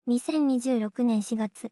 2026年4月、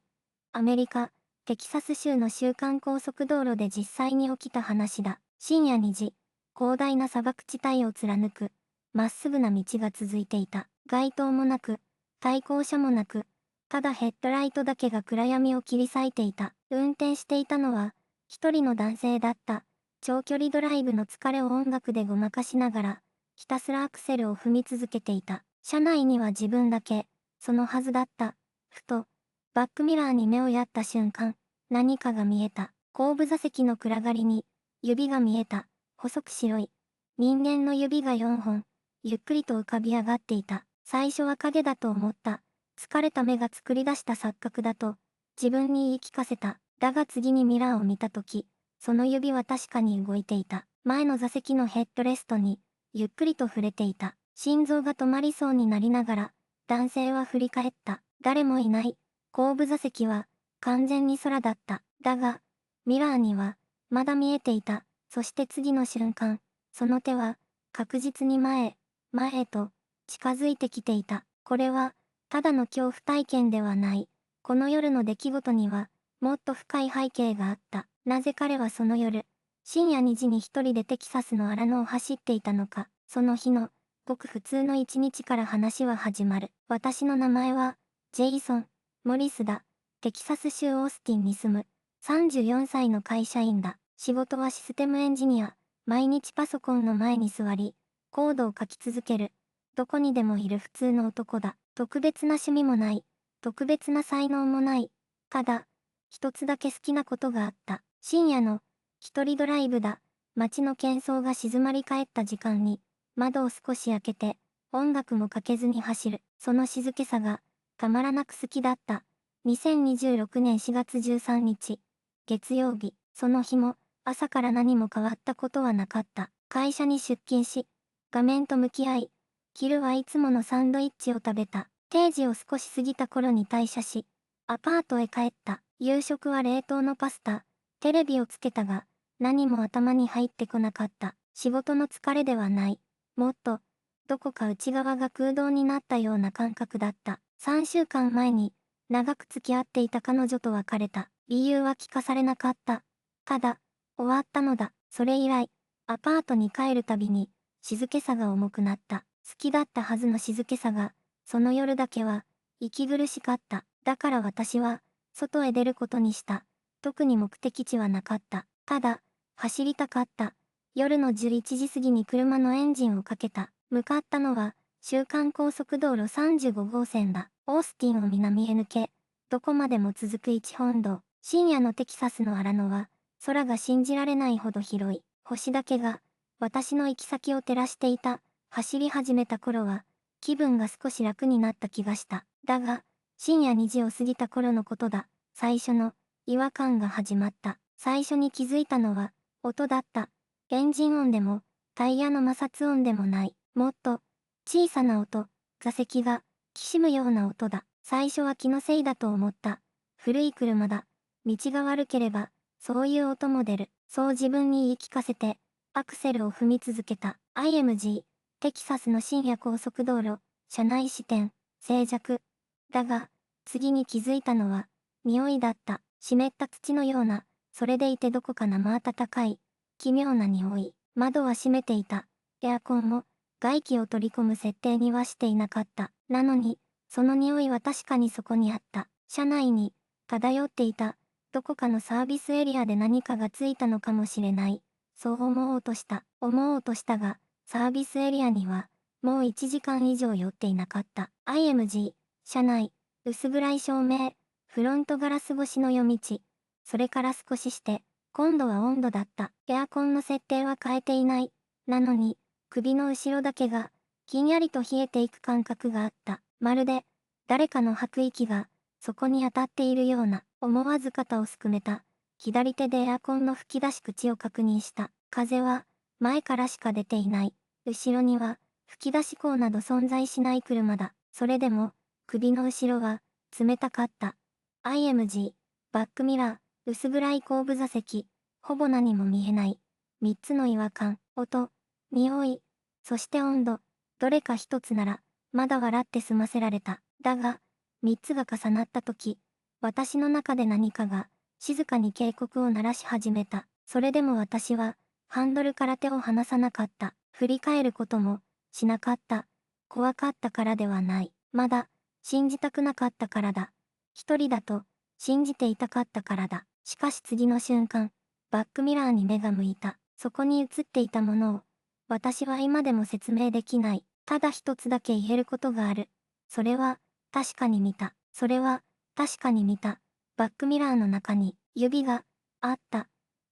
アメリカ、テキサス州の州間高速道路で実際に起きた話だ。深夜2時、広大な砂漠地帯を貫く、まっすぐな道が続いていた。街灯もなく、対向車もなく、ただヘッドライトだけが暗闇を切り裂いていた。運転していたのは、一人の男性だった。長距離ドライブの疲れを音楽でごまかしながら、ひたすらアクセルを踏み続けていた。車内には自分だけ、そのはずだった。ふと、バックミラーに目をやった瞬間、何かが見えた。後部座席の暗がりに、指が見えた。細く白い。人間の指が4本、ゆっくりと浮かび上がっていた。最初は影だと思った。疲れた目が作り出した錯覚だと、自分に言い聞かせた。だが次にミラーを見たとき、その指は確かに動いていた。前の座席のヘッドレストに、ゆっくりと触れていた。心臓が止まりそうになりながら、男性は振り返った。誰もいない。後部座席は、完全に空だった。だが、ミラーには、まだ見えていた。そして次の瞬間、その手は、確実に前へと、近づいてきていた。これは、ただの恐怖体験ではない。この夜の出来事には、もっと深い背景があった。なぜ彼はその夜、深夜2時に一人でテキサスの荒野を走っていたのか。その日の、ごく普通の一日から話は始まる。私の名前は、ジェイソン・モリスだ。テキサス州オースティンに住む、34歳の会社員だ。仕事はシステムエンジニア。毎日パソコンの前に座り、コードを書き続ける。どこにでもいる普通の男だ。特別な趣味もない。特別な才能もない。ただ、一つだけ好きなことがあった。深夜の、一人ドライブだ。街の喧騒が静まり返った時間に、窓を少し開けて、音楽もかけずに走る。その静けさが、たまらなく好きだった。2026年4月13日、月曜日、その日も、朝から何も変わったことはなかった。会社に出勤し、画面と向き合い、昼はいつものサンドイッチを食べた。定時を少し過ぎた頃に退社し、アパートへ帰った。夕食は冷凍のパスタ。テレビをつけたが、何も頭に入ってこなかった。仕事の疲れではない。もっと、どこか内側が空洞になったような感覚だった。3週間前に、長く付き合っていた彼女と別れた。理由は聞かされなかった。ただ、終わったのだ。それ以来、アパートに帰るたびに、静けさが重くなった。好きだったはずの静けさが、その夜だけは、息苦しかった。だから私は、外へ出ることにした。特に目的地はなかった。ただ、走りたかった。夜の11時過ぎに車のエンジンをかけた。向かったのは、州間高速道路35号線だ。オースティンを南へ抜け、どこまでも続く一本道。深夜のテキサスの荒野は、空が信じられないほど広い。星だけが、私の行き先を照らしていた。走り始めた頃は、気分が少し楽になった気がした。だが、深夜2時を過ぎた頃のことだ。最初の、違和感が始まった。最初に気づいたのは、音だった。エンジン音でも、タイヤの摩擦音でもない。もっと、小さな音、座席が、きしむような音だ。最初は気のせいだと思った。古い車だ。道が悪ければ、そういう音も出る。そう自分に言い聞かせて、アクセルを踏み続けた。IMG、テキサスの深夜高速道路、車内視点、静寂。だが、次に気づいたのは、匂いだった。湿った土のような、それでいてどこか生温かい、奇妙な匂い。窓は閉めていた。エアコンも、外気を取り込む設定にはしていなかった。なのに、その匂いは確かにそこにあった。車内に、漂っていた。どこかのサービスエリアで何かがついたのかもしれない。そう思おうとした。思おうとしたが、サービスエリアには、もう1時間以上寄っていなかった。IMG、車内、薄暗い照明、フロントガラス越しの夜道。それから少しして、今度は温度だった。エアコンの設定は変えていない。なのに、首の後ろだけが、ひんやりと冷えていく感覚があった。まるで、誰かの吐く息が、そこに当たっているような。思わず肩をすくめた。左手でエアコンの吹き出し口を確認した。風は、前からしか出ていない。後ろには、吹き出し口など存在しない車だ。それでも、首の後ろは、冷たかった。IMG、バックミラー、薄暗い後部座席、ほぼ何も見えない。三つの違和感、音、匂い、そして温度、どれか一つなら、まだ笑って済ませられた。だが、3つが重なった時、私の中で何かが静かに警告を鳴らし始めた。それでも私はハンドルから手を離さなかった。振り返ることもしなかった。怖かったからではない。まだ信じたくなかったからだ。一人だと信じていたかったからだ。しかし次の瞬間、バックミラーに目が向いた。そこに映っていたものを私は今でも説明できない。ただ一つだけ言えることがある。それは確かに見た。それは確かに見た。バックミラーの中に指があった。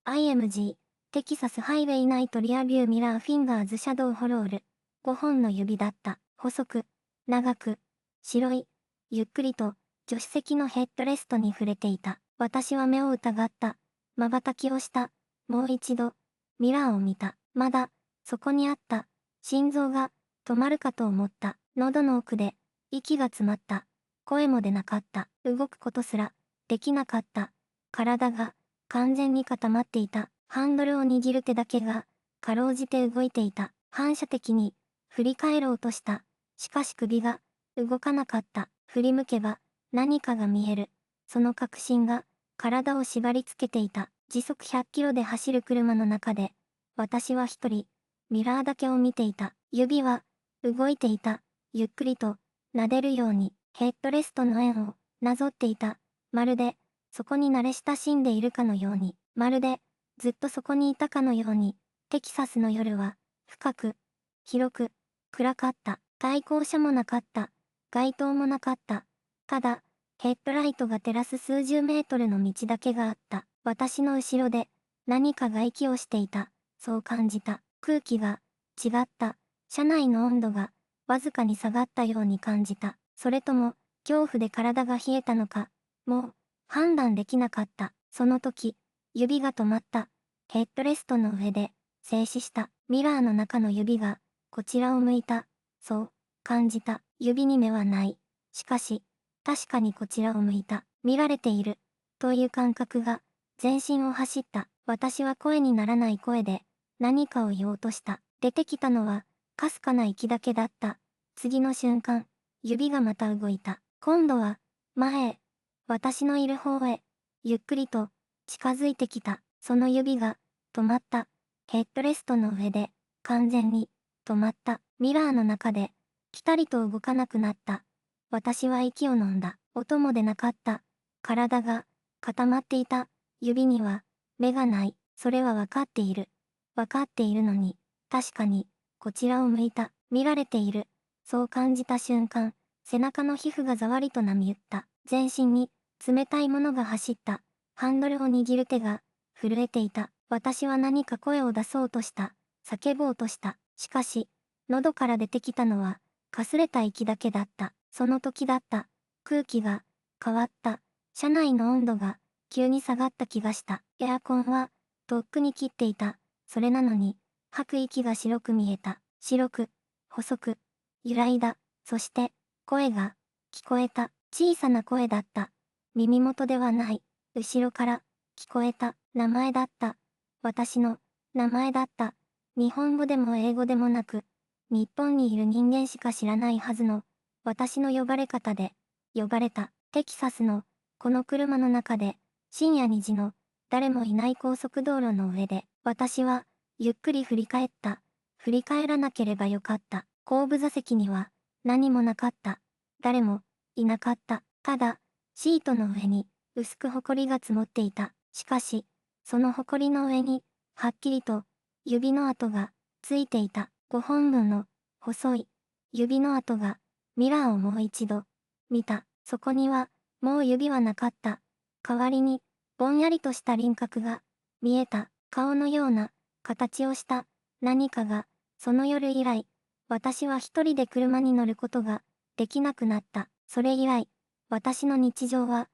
IMG、テキサスハイウェイナイトリアビューミラーフィンガーズシャドウホロール。5本の指だった。細く、長く、白い、ゆっくりと、助手席のヘッドレストに触れていた。私は目を疑った。瞬きをした。もう一度、ミラーを見た。まだ、そこにあった。心臓が、止まるかと思った。喉の奥で、息が詰まった。声も出なかった。動くことすら、できなかった。体が、完全に固まっていた。ハンドルを握る手だけが、かろうじて動いていた。反射的に、振り返ろうとした。しかし首が、動かなかった。振り向けば、何かが見える。その確信が、体を縛りつけていた。時速100キロで走る車の中で、私は一人、ミラーだけを見ていた。指は、動いていた。ゆっくりと、撫でるように、ヘッドレストの円を、なぞっていた。まるで、そこに慣れ親しんでいるかのように、まるで、ずっとそこにいたかのように、テキサスの夜は、深く、広く、暗かった。対向車もなかった。街灯もなかった。ただ、ヘッドライトが照らす数十メートルの道だけがあった。私の後ろで、何かが息をしていた。そう感じた。空気が、違った。車内の温度が、わずかに下がったように感じた。それとも、恐怖で体が冷えたのか、もう、判断できなかった。その時、指が止まった。ヘッドレストの上で、静止した。ミラーの中の指が、こちらを向いた。そう、感じた。指に目はない。しかし、確かにこちらを向いた。見られている。という感覚が、全身を走った。私は声にならない声で、何かを言おうとした。出てきたのは、かすかな息だけだった。次の瞬間、指がまた動いた。今度は、前へ、私のいる方へ、ゆっくりと、近づいてきた。その指が、止まった。ヘッドレストの上で、完全に、止まった。ミラーの中で、ぴたりと動かなくなった。私は息を飲んだ。音も出なかった。体が、固まっていた。指には、目がない。それはわかっている。わかっているのに、確かに、こちらを向いた。見られている。そう感じた瞬間、背中の皮膚がざわりと波打った。全身に、冷たいものが走った。ハンドルを握る手が、震えていた。私は何か声を出そうとした。叫ぼうとした。しかし、喉から出てきたのは、かすれた息だけだった。その時だった。空気が、変わった。車内の温度が、急に下がった気がした。エアコンは、とっくに切っていた。それなのに、吐く息が白く見えた。白く、細く、揺らいだ。そして、声が、聞こえた。小さな声だった。耳元ではない。後ろから、聞こえた。名前だった。私の、名前だった。日本語でも英語でもなく、日本にいる人間しか知らないはずの、私の呼ばれ方で、呼ばれた。テキサスの、この車の中で、深夜2時の、誰もいない高速道路の上で、私は、ゆっくり振り返った。振り返らなければよかった。後部座席には、何もなかった。誰も、いなかった。ただ、シートの上に、薄く埃が積もっていた。しかし、その埃の上に、はっきりと、指の跡が、ついていた。5本分の、細い、指の跡が、ミラーをもう一度、見た。そこには、もう指はなかった。代わりに、ぼんやりとした輪郭が、見えた。顔のような、形をした、何かが、その夜以来、私は一人で車に乗ることが、できなくなった。それ以来、私の日常は、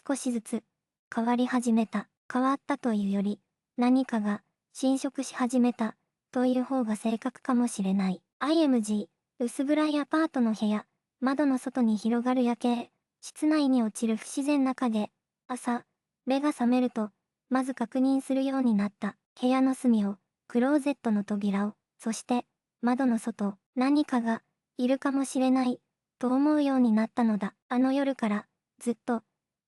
少しずつ、変わり始めた。変わったというより、何かが、侵食し始めた、という方が正確かもしれない。IMG、薄暗いアパートの部屋、窓の外に広がる夜景、室内に落ちる不自然な影。朝、目が覚めると、まず確認するようになった。部屋の隅を、クローゼットの扉を、そして、窓の外、何かが、いるかもしれない、と思うようになったのだ。あの夜から、ずっと、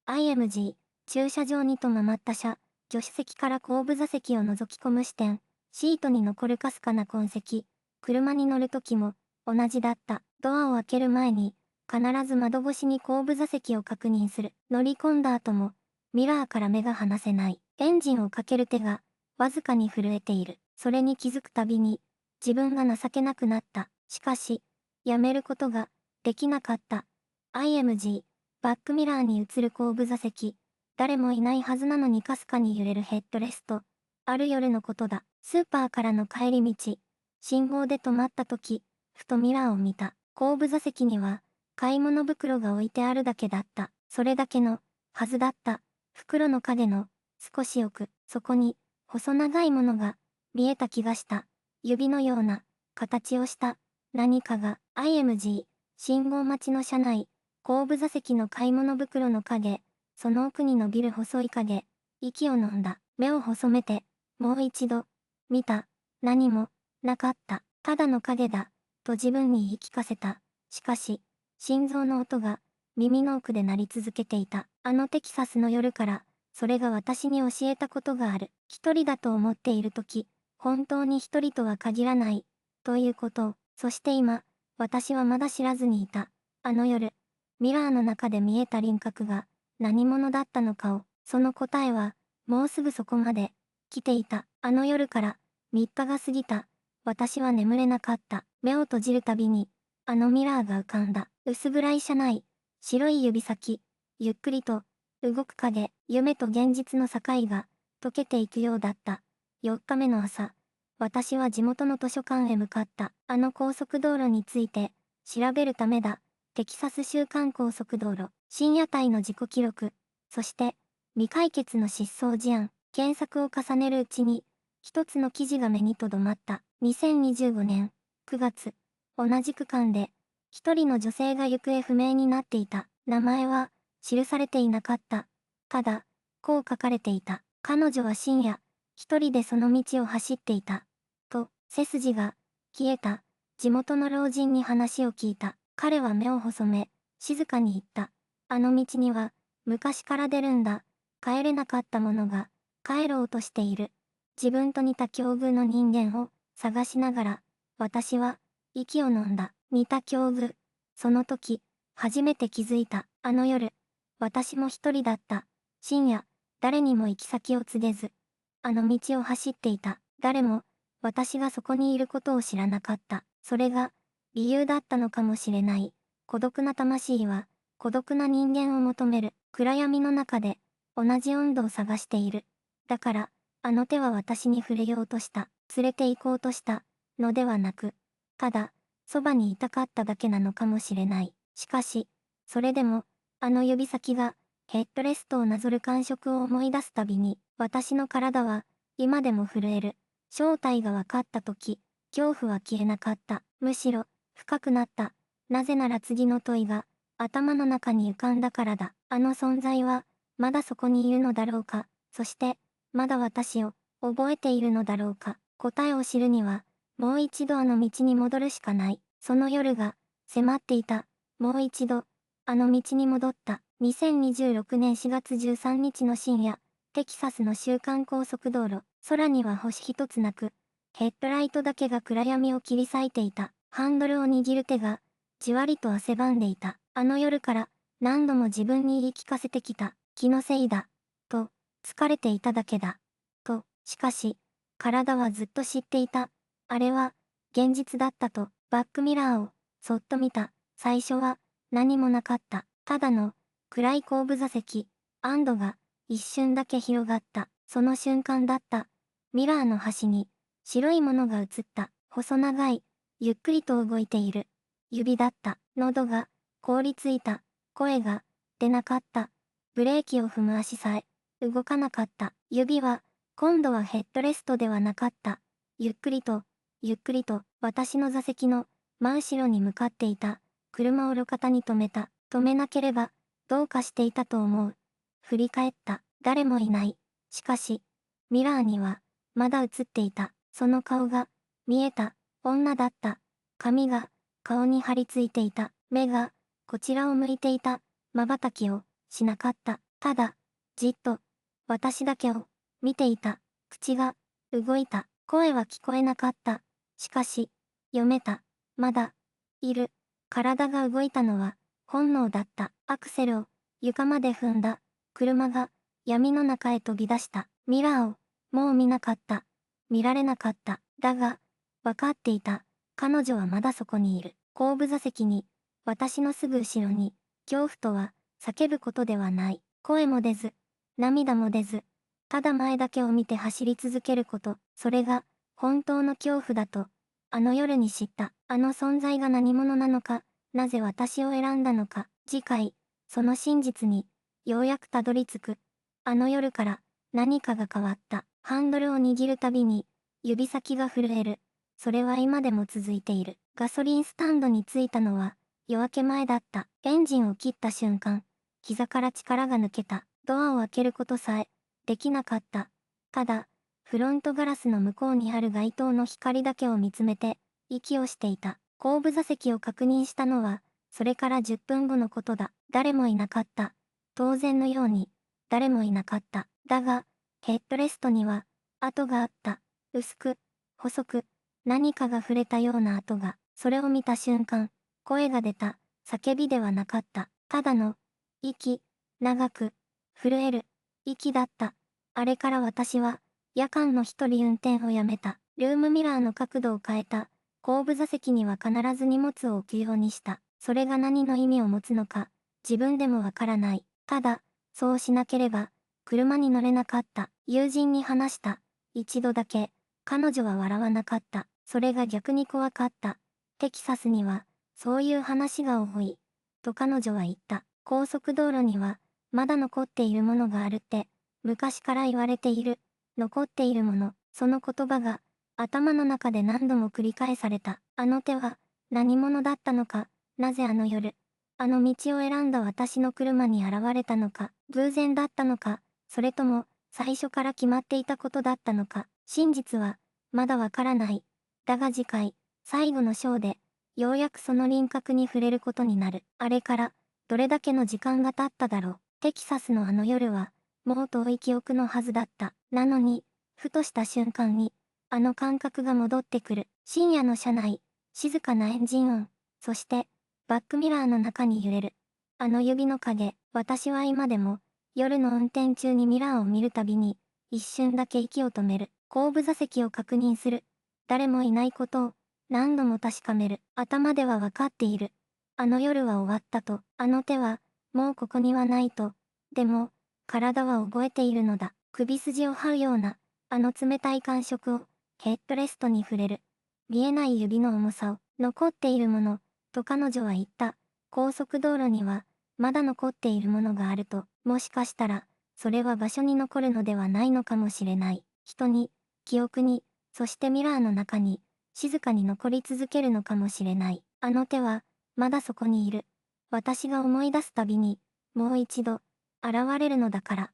IMG、駐車場にとまった車、助手席から後部座席を覗き込む視点、シートに残るかすかな痕跡、車に乗る時も、同じだった。ドアを開ける前に、必ず窓越しに後部座席を確認する。乗り込んだ後も、ミラーから目が離せない。エンジンをかける手が、わずかに震えている。それに気づくたびに、自分が情けなくなった。しかし、やめることが、できなかった。IMG、バックミラーに映る後部座席。誰もいないはずなのにかすかに揺れるヘッドレスト。ある夜のことだ。スーパーからの帰り道。信号で止まった時、ふとミラーを見た。後部座席には、買い物袋が置いてあるだけだった。それだけの、はずだった。袋の影の、少し奥、そこに、細長いものが、見えた気がした。指のような、形をした、何かが、IMG、信号待ちの車内、後部座席の買い物袋の影、その奥に伸びる細い影、息を飲んだ。目を細めて、もう一度、見た。何も、なかった。ただの影だ、と自分に言い聞かせた。しかし、心臓の音が、耳の奥で鳴り続けていた。あのテキサスの夜から、それが私に教えたことがある。一人だと思っているとき、本当に一人とは限らない、ということを。そして今、私はまだ知らずにいた。あの夜、ミラーの中で見えた輪郭が、何者だったのかを、その答えは、もうすぐそこまで、来ていた。あの夜から、3日が過ぎた。私は眠れなかった。目を閉じるたびに、あのミラーが浮かんだ。薄暗い車内、白い指先、ゆっくりと、動く影、夢と現実の境が、溶けていくようだった。4日目の朝、私は地元の図書館へ向かった。あの高速道路について、調べるためだ。テキサス州間高速道路、深夜帯の事故記録、そして、未解決の失踪事案、検索を重ねるうちに、一つの記事が目に留まった。2025年9月、同じ区間で、一人の女性が行方不明になっていた。名前は、記されていなかった。ただ、こう書かれていた。彼女は深夜、一人でその道を走っていた。と、背筋が、消えた。地元の老人に話を聞いた。彼は目を細め、静かに言った。あの道には、昔から出るんだ。帰れなかったものが、帰ろうとしている。自分と似た境遇の人間を探しながら、私は、息を飲んだ。似た境遇。その時、初めて気づいた。あの夜、私も一人だった。深夜、誰にも行き先を告げず、あの道を走っていた。誰も、私がそこにいることを知らなかった。それが、理由だったのかもしれない。孤独な魂は、孤独な人間を求める。暗闇の中で、同じ温度を探している。だから、あの手は私に触れようとした。連れて行こうとした。のではなく、ただ、そばにいたかっただけなのかもしれない。しかし、それでも、あの指先が、ヘッドレストをなぞる感触を思い出すたびに、私の体は、今でも震える。正体が分かったとき、恐怖は消えなかった。むしろ、深くなった。なぜなら次の問いが、頭の中に浮かんだからだ。あの存在は、まだそこにいるのだろうか。そして、まだ私を、覚えているのだろうか。答えを知るには、もう一度あの道に戻るしかない。その夜が、迫っていた。もう一度、あの道に戻った。2026年4月13日の深夜、テキサスの州間高速道路。空には星一つなく、ヘッドライトだけが暗闇を切り裂いていた。ハンドルを握る手が、じわりと汗ばんでいた。あの夜から、何度も自分に言い聞かせてきた。気のせいだ。と、疲れていただけだ。と、しかし、体はずっと知っていた。あれは、現実だったと、バックミラーを、そっと見た。最初は、何もなかった。ただの、暗い後部座席、安堵が、一瞬だけ広がった。その瞬間だった。ミラーの端に、白いものが映った。細長い、ゆっくりと動いている。指だった。喉が、凍りついた。声が、出なかった。ブレーキを踏む足さえ、動かなかった。指は、今度はヘッドレストではなかった。ゆっくりと、ゆっくりと、私の座席の、真後ろに向かっていた。車を路肩に止めた。止めなければ、どうかしていたと思う。振り返った。誰もいない。しかし、ミラーには、まだ映っていた。その顔が、見えた。女だった。髪が、顔に張り付いていた。目が、こちらを向いていた。瞬きをしなかった。ただ、じっと、私だけを見ていた。口が動いた。声は聞こえなかった。しかし、読めた。まだ、いる。体が動いたのは、本能だった。アクセルを床まで踏んだ。車が闇の中へ飛び出した。ミラーをもう見なかった。見られなかった。だが、わかっていた。彼女はまだそこにいる。後部座席に、私のすぐ後ろに、恐怖とは叫ぶことではない。声も出ず、涙も出ず、ただ前だけを見て走り続けること、それが本当の恐怖だと、あの夜に知った。あの存在が何者なのか、なぜ私を選んだのか。次回、その真実に、ようやくたどり着く。あの夜から何かが変わった。ハンドルを握るたびに、指先が震える。それは今でも続いている。ガソリンスタンドに着いたのは、夜明け前だった。エンジンを切った瞬間、膝から力が抜けた。ドアを開けることさえ、できなかった。ただ、フロントガラスの向こうにある街灯の光だけを見つめて、息をしていた。後部座席を確認したのは、それから10分後のことだ。誰もいなかった。当然のように、誰もいなかった。だが、ヘッドレストには、跡があった。薄く、細く、何かが触れたような跡が、それを見た瞬間、声が出た。叫びではなかった。ただの、息、長く、震える、息だった。あれから私は、夜間の一人運転をやめた。ルームミラーの角度を変えた。後部座席には必ず荷物を置くようにした。それが何の意味を持つのか、自分でもわからない。ただ、そうしなければ、車に乗れなかった。友人に話した。一度だけ、彼女は笑わなかった。それが逆に怖かった。テキサスには、そういう話が多い。と彼女は言った。高速道路には、まだ残っているものがあるって、昔から言われている。残っているもの、その言葉が、頭の中で何度も繰り返された。あの手は、何者だったのか、なぜあの夜、あの道を選んだ私の車に現れたのか、偶然だったのか、それとも、最初から決まっていたことだったのか、真実は、まだわからない。だが次回、最後の章で、ようやくその輪郭に触れることになる。あれから、どれだけの時間が経っただろう。テキサスのあの夜は、もう遠い記憶のはずだった。なのに、ふとした瞬間に、あの感覚が戻ってくる。深夜の車内、静かなエンジン音、そして、バックミラーの中に揺れる。あの指の影、私は今でも、夜の運転中にミラーを見るたびに、一瞬だけ息を止める。後部座席を確認する。誰もいないことを、何度も確かめる。頭ではわかっている。あの夜は終わったと。あの手は、もうここにはないと。でも、体は覚えているのだ。首筋を這うような、あの冷たい感触を、ヘッドレストに触れる。見えない指の重さを、残っているもの、と彼女は言った。高速道路には、まだ残っているものがあると、もしかしたら、それは場所に残るのではないのかもしれない。人に、記憶に、そしてミラーの中に、静かに残り続けるのかもしれない。あの手は、まだそこにいる。私が思い出すたびに、もう一度、現れるのだから。